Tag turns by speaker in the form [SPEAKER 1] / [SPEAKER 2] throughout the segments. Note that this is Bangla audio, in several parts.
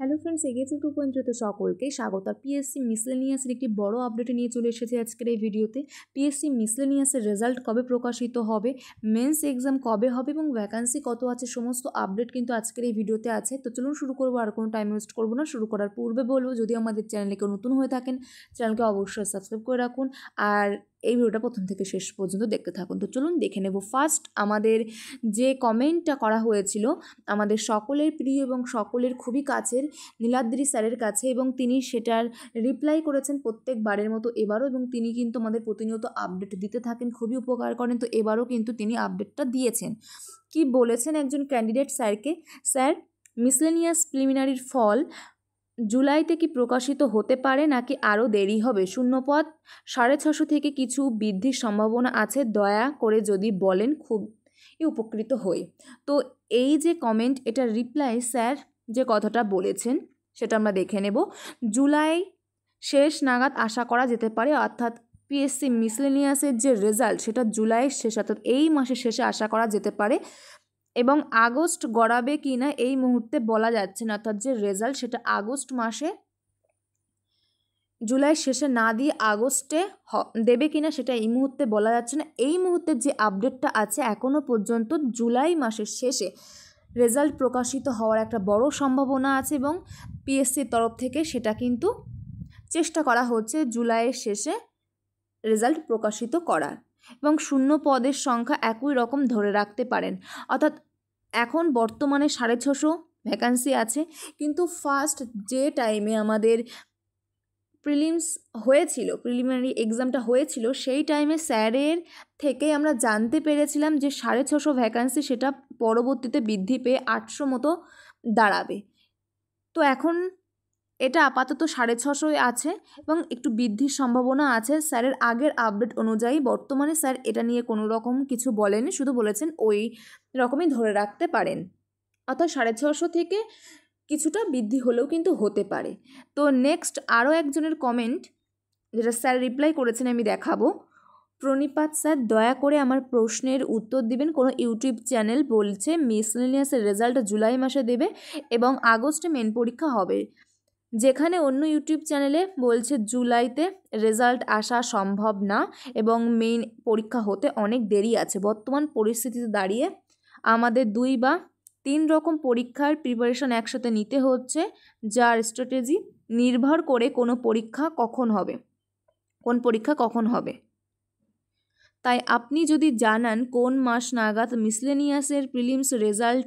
[SPEAKER 1] হ্যালো ফ্রেন্ডস, এগিয়েছে 2.0 সকলকে স্বাগত। আর পিএসসি মিসলেনিয়াসের একটি বড় আপডেট নিয়ে চলে এসেছে আজকের এই ভিডিওতে। পিএসসি মিসলেনিয়াসের রেজাল্ট কবে প্রকাশিত হবে, মেন্স এক্সাম কবে হবে এবং ভ্যাকান্সি কত আছে, সমস্ত আপডেট কিন্তু আজকের এই ভিডিওতে আছে। তো চলুন শুরু করবো, আর কোনো টাইম ওয়েস্ট করবো না। শুরু করার পূর্বে বলবো, যদি আমাদের চ্যানেলে কেউ নতুন হয়ে থাকেন চ্যানেলকে অবশ্যই সাবস্ক্রাইব করে রাখুন, আর এই ভিডিওটা প্রথম থেকে শেষ পর্যন্ত দেখতে থাকুন। তো চলুন দেখে নেব। ফার্স্ট আমাদের যে কমেন্টটা করা হয়েছিল আমাদের সকলের প্রিয় এবং সকলের খুবই কাছের নীলাদ্রি স্যারের কাছে, এবং তিনি সেটার রিপ্লাই করেছেন প্রত্যেকবারের মতো এবারও, এবং তিনি কিন্তু আমাদের প্রতিনিয়ত আপডেট দিতে থাকেন, খুবই উপকার করেন। তো এবারও কিন্তু তিনি আপডেটটা দিয়েছেন। কি বলেছেন একজন ক্যান্ডিডেট স্যারকে, স্যার মিসলেনিয়াস প্রিলিমিনারির ফল জুলাইতে কি প্রকাশিত হতে পারে নাকি আরও দেরি হবে? শূন্যপদ 650 থেকে কিছু বৃদ্ধির সম্ভাবনা আছে, দয়া করে যদি বলেন খুব উপকৃত হই। তো এই যে কমেন্ট, এটা রিপ্লাই স্যার যে কথাটা বলেছেন সেটা আমরা দেখে নেব। জুলাই শেষ নাগাদ আশা করা যেতে পারে, অর্থাৎ পিএসসি মিসলেনিয়াসের যে রেজাল্ট সেটা জুলাইয়ের শেষ অর্থাৎ এই মাসের শেষে আশা করা যেতে পারে, এবং আগস্ট গড়াবে কি না এই মুহূর্তে বলা যাচ্ছে না। অর্থাৎ যে রেজাল্ট সেটা আগস্ট মাসে জুলাই শেষে না দিয়ে আগস্টে দেবে কিনা সেটা এই মুহূর্তে বলা যাচ্ছে না। এই মুহূর্তে যে আপডেটটা আছে এখনও পর্যন্ত জুলাই মাসের শেষে রেজাল্ট প্রকাশিত হওয়ার একটা বড় সম্ভাবনা আছে, এবং পিএসসির তরফ থেকে সেটা কিন্তু চেষ্টা করা হচ্ছে জুলাইয়ের শেষে রেজাল্ট প্রকাশিত করার, এবং শূন্য পদের সংখ্যা একই রকম ধরে রাখতে পারেন। অর্থাৎ এখন বর্তমানে 650 ভ্যাকান্সি আছে, কিন্তু ফার্স্ট যে টাইমে আমাদের প্রিলিমস হয়েছিল, প্রিলিমিনারি এক্সামটা হয়েছিল, সেই টাইমে স্যারের থেকে আমরা জানতে পেরেছিলাম যে 650 ভ্যাকান্সি সেটা পরবর্তীতে বৃদ্ধি পেয়ে 800 মতো দাঁড়াবে। তো এখন এটা আপাতত 650 আছে এবং একটু বৃদ্ধির সম্ভাবনা আছে স্যারের আগের আপডেট অনুযায়ী। বর্তমানে স্যার এটা নিয়ে কোনো রকম কিছু বলেনি, শুধু বলেছেন ওই রকমই ধরে রাখতে পারেন, অর্থাৎ 650 থেকে কিছুটা বৃদ্ধি হলেও কিন্তু হতে পারে। তো নেক্সট আরও একজনের কমেন্ট যেটা স্যার রিপ্লাই করেছেন আমি দেখাবো। প্রণিপাত স্যার, দয়া করে আমার প্রশ্নের উত্তর দিবেন। কোনো ইউটিউব চ্যানেল বলছে মিসলেনিয়াসের রেজাল্ট জুলাই মাসে দেবে এবং আগস্টে মেন পরীক্ষা হবে, যেখানে অন্য ইউটিউব চ্যানেলে বলছে জুলাইতে রেজাল্ট আসা সম্ভব না এবং মেইন পরীক্ষা হতে অনেক দেরি আছে। বর্তমান পরিস্থিতিতে দাঁড়িয়ে আমাদের 2 বা 3 রকম পরীক্ষার প্রিপারেশন একসাথে নিতে হচ্ছে, যার স্ট্র্যাটেজি নির্ভর করে কোন পরীক্ষা কখন হবে। তাই আপনি যদি জানান কোন মাস নাগাদ মিসলেনিয়াসের প্রিলিমস রেজাল্ট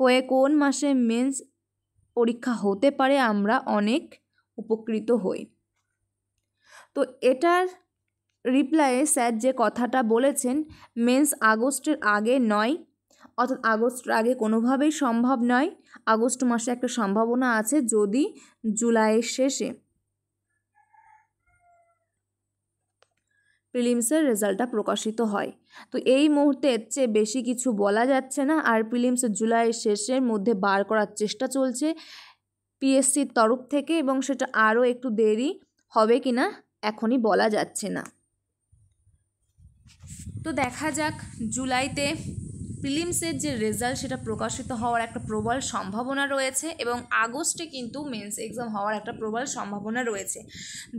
[SPEAKER 1] হয়ে কোন মাসে মেন্স পরীক্ষা হতে পারে, আমরা অনেক উপকৃত হই। তো এটার রিপ্লাইয়ে স্যার যে কথাটা বলেছেন, মেন্স আগস্টের আগে নয়, অর্থাৎ আগস্টের আগে কোনোভাবেই সম্ভব নয়। আগস্ট মাসে একটা সম্ভাবনা আছে যদি জুলাইয়ের শেষে প্রিলিমসের রেজাল্টটা প্রকাশিত হয়। তো এই মুহূর্তে এর চেয়ে বেশি কিছু বলা যাচ্ছে না, আর প্রিলিমসের জুলাইয়ের শেষের মধ্যে বার করার চেষ্টা চলছে পিএসসির তরফ থেকে, এবং সেটা আরও একটু দেরি হবে কি না এখনই বলা যাচ্ছে না। তো দেখা যাক, জুলাইতে প্রিলিমসের যে রেজাল্ট সেটা প্রকাশিত হওয়ার একটা প্রবল সম্ভাবনা রয়েছে, এবং আগস্টে কিন্তু মেন্স এক্সাম হওয়ার একটা প্রবল সম্ভাবনা রয়েছে।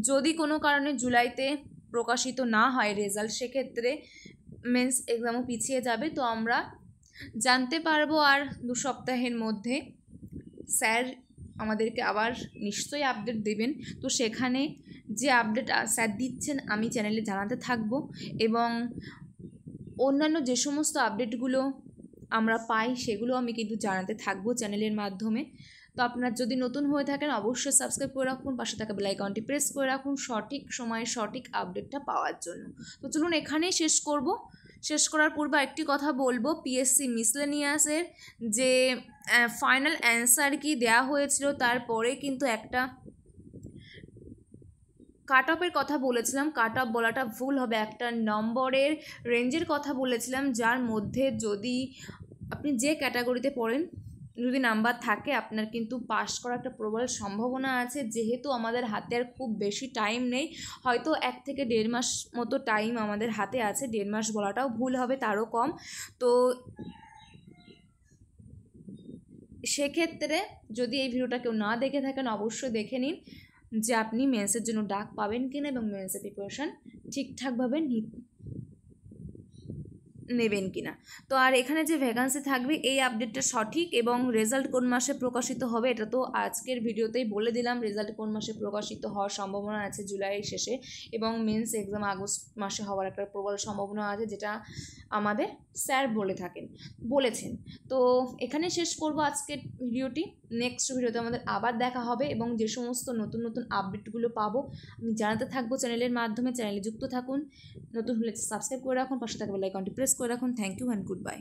[SPEAKER 1] যদি কোনো কারণে জুলাইতে প্রকাশিত না হয় রেজাল্ট, সেক্ষেত্রে মেন্স এক্সামও পিছিয়ে যাবে। তো আমরা জানতে পারবো আর 2 সপ্তাহের মধ্যে। স্যার আমাদেরকে আবার নিশ্চয়ই আপডেট দেবেন, তো সেখানে যে আপডেট স্যার দিচ্ছেন আমি চ্যানেলে জানাতে থাকবো, এবং অন্যান্য যে সমস্ত আপডেটগুলো আমরা পাই সেগুলো আমি কিন্তু জানাতে থাকবো চ্যানেলের মাধ্যমে। তো আপনারা যদি নতুন হয়ে থাকেন অবশ্যই সাবস্ক্রাইব করে রাখুন, পাশে থাকা বেল আইকনটি প্রেস করে রাখুন সঠিক সময়ে সঠিক আপডেটটা পাওয়ার জন্য। তো চলুন এখানেই শেষ করার পূর্বে একটি কথা বলবো, পিএসসি মিসলেনিয়াসের যে ফাইনাল অ্যান্সার কি দেওয়া হয়েছিল তারপরে কিন্তু একটা কাট অফের কথা বলেছিলাম। কাট অফ বলাটা ভুল হবে, একটা নম্বরের রেঞ্জের কথা বলেছিলাম, যার মধ্যে যদি আপনি যে ক্যাটাগরিতে পড়েন যদি নাম্বার থাকে আপনার কিন্তু পাস করার একটা প্রবল সম্ভাবনা আছে। যেহেতু আমাদের হাতে আর খুব বেশি টাইম নেই, হয়তো 1 থেকে 1.5 মাস মতো টাইম আমাদের হাতে আছে, 1.5 মাস বলাটাও ভুল হবে, তারও কম। তো সেক্ষেত্রে যদি এই ভিডিওটা কেউ না দেখে থাকেন অবশ্যই দেখে নিন যে আপনি মেন্সের জন্য ডাক পাবেন কিনা এবং মেন্সের প্রিপারেশান ঠিকঠাকভাবে নেবেন কিনা। তো আর এখানে যে ভ্যাকান্সি থাকবে এই আপডেটটা সঠিক এবং রেজাল্ট কোন মাসে প্রকাশিত হবে এটা তো আজকের ভিডিওতেই বলে দিলাম। রেজাল্ট কোন মাসে প্রকাশিত হওয়ার সম্ভাবনা আছে জুলাইয়ের শেষে, এবং মেন্স এক্সাম আগস্ট মাসে হওয়ার একটা প্রবল সম্ভাবনা আছে, যেটা আমাদের স্যার বলেছেন। তো এখানে শেষ করব আজকের ভিডিওটি। নেক্সট ভিডিওতে আমাদের আবার দেখা হবে এবং যে সমস্ত নতুন নতুন আপডেটগুলো পাবো আমি জানাতে থাকবো চ্যানেলের মাধ্যমে। চ্যানেলে যুক্ত থাকুন, নতুন হলে সাবস্ক্রাইব করে রাখুন, পাশে থাকা বেল আইকনটি প্রেস করে রাখুন। Thank you and good by.